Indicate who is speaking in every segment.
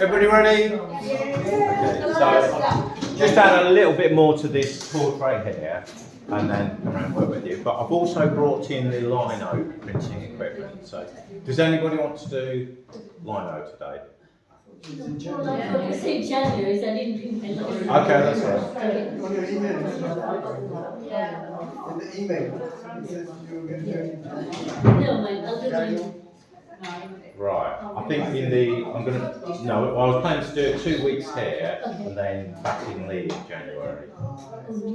Speaker 1: Everybody ready? Okay, so just add a little bit more to this portrait here and then come around and work with you. But I've also brought in the Lino printing equipment. So does anybody want to do Lino today?
Speaker 2: Well, I thought you said January, so I didn't think a lot.
Speaker 1: Okay, that's right.
Speaker 3: On your email.
Speaker 2: Yeah.
Speaker 3: In the email. It says you will get
Speaker 2: No, I'll do mine.
Speaker 1: Right, I think in the, no, I was planning to do it 2 weeks here and then back in Lee in January.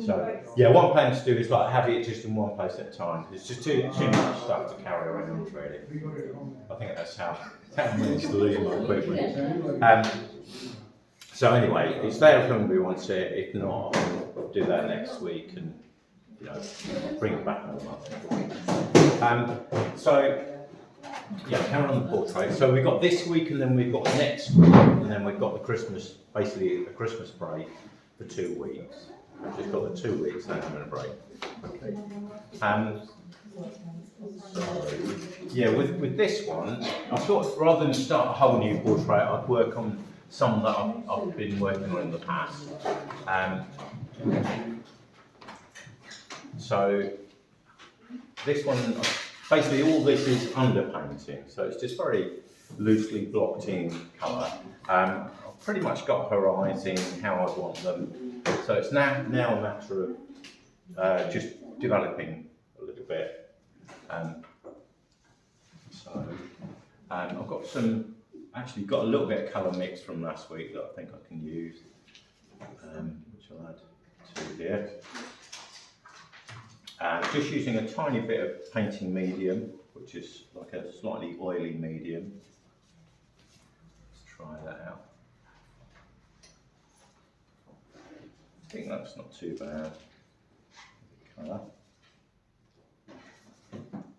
Speaker 1: So, yeah, what I'm planning to do is like have it just in one place at a time. It's just too much stuff to carry around, really. I think that's how I managed to lose my equipment. So anyway, it's there if anybody wants it. If not, I'll do that next week and, you know, bring it back another month. So, yeah, carry on the portrait. So we've got this week and then we've got next week and then we've got the Christmas, basically a Christmas break for 2 weeks. We've just got the 2 weeks and then a break. Okay. So, yeah, with this one, I thought rather than start a whole new portrait, I'd work on some that I've been working on in the past. So this one, basically all this is underpainting, so it's just very loosely blocked in colour. I've pretty much got her eyes in how I want them, so it's now a matter of just developing a little bit. I've got actually got a little bit of colour mix from last week that I think I can use, which I'll add to here. Just using a tiny bit of painting medium, which is like a slightly oily medium. Let's try that out. I think that's not too bad. Colour.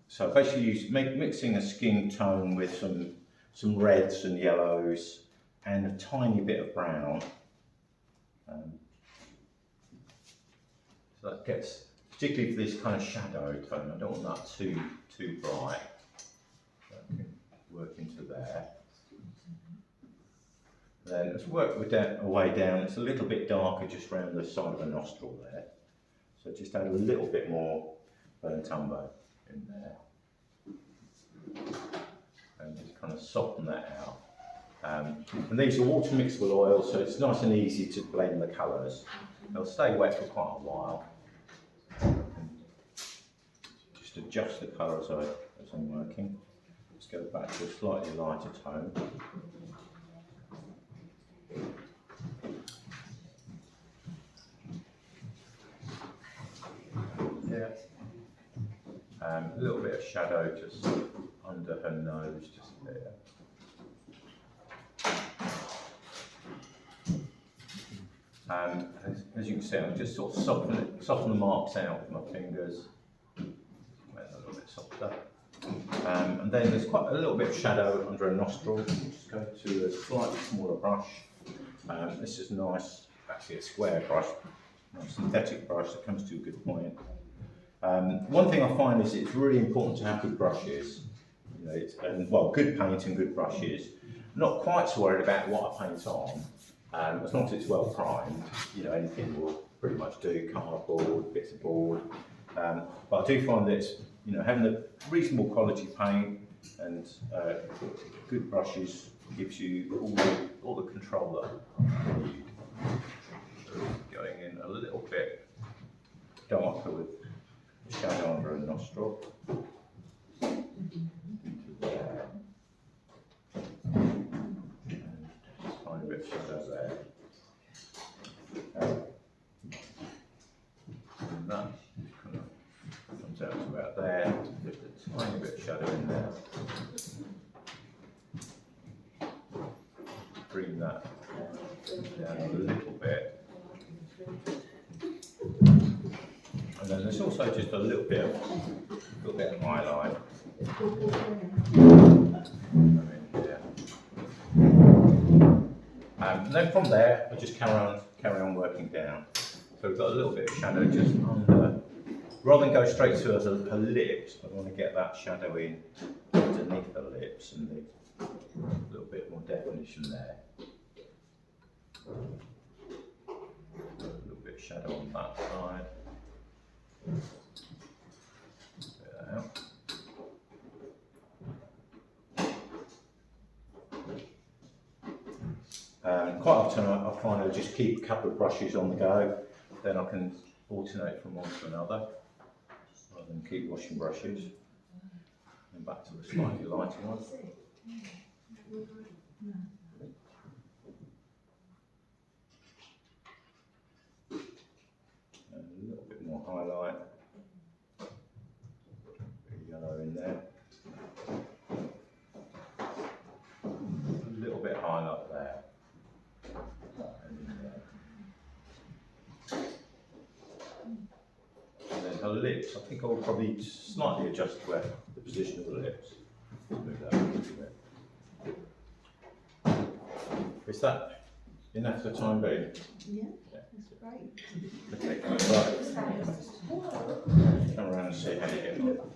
Speaker 1: So basically mixing a skin tone with some reds and yellows and a tiny bit of brown. So that gets, particularly for this kind of shadow tone, I don't want that too bright. So I can work into there. Then let's work our way down. It's a little bit darker just around the side of the nostril there. So just add a little bit more burnt umber in there. And just kind of soften that out. And these are water mixable oils, so it's nice and easy to blend the colours. They'll stay wet for quite a while. Just adjust the colour as I'm working. Let's go back to a slightly lighter tone. Yeah. A little bit of shadow just under her nose, just there. As you can see, I'm just sort of soften the marks out with my fingers, make that a little bit softer. And then there's quite a little bit of shadow under a nostril. Just go to a slightly smaller brush. This is nice, actually a square brush, a synthetic brush that comes to a good point. One thing I find is it's really important to have good brushes, you know, good paint and good brushes. I'm not quite so worried about what I paint on, as long as it's well primed. You know, anything will pretty much do, cardboard, bits of board. But I do find that you know, having a reasonable quality paint and good brushes gives you all the control that you need. Going in a little bit darker with the shadow under a nostril. Into there. And just a tiny bit of shadow there. And that kind of comes out to about there. Just a tiny bit of shadow in there. Bring that down a little bit. And then there's also just a little bit of highlight. And then from there, I just carry on working down. So we've got a little bit of shadow just under. Rather than go straight to her lips, I want to get that shadow in underneath her lips and a little bit more definition there. that out. Quite often I find I just keep a couple of brushes on the go, then I can alternate from one to another, rather than keep washing brushes. And back to the slightly lighter one. And a little bit more highlight, a bit of yellow in there. A little bit of highlight there. And then her lips, I think I'll probably slightly adjust the position of the lips. Move that a little bit. Is that enough for the time being?
Speaker 4: Yeah, that's great.
Speaker 1: Okay, right. Come around and see how you get on.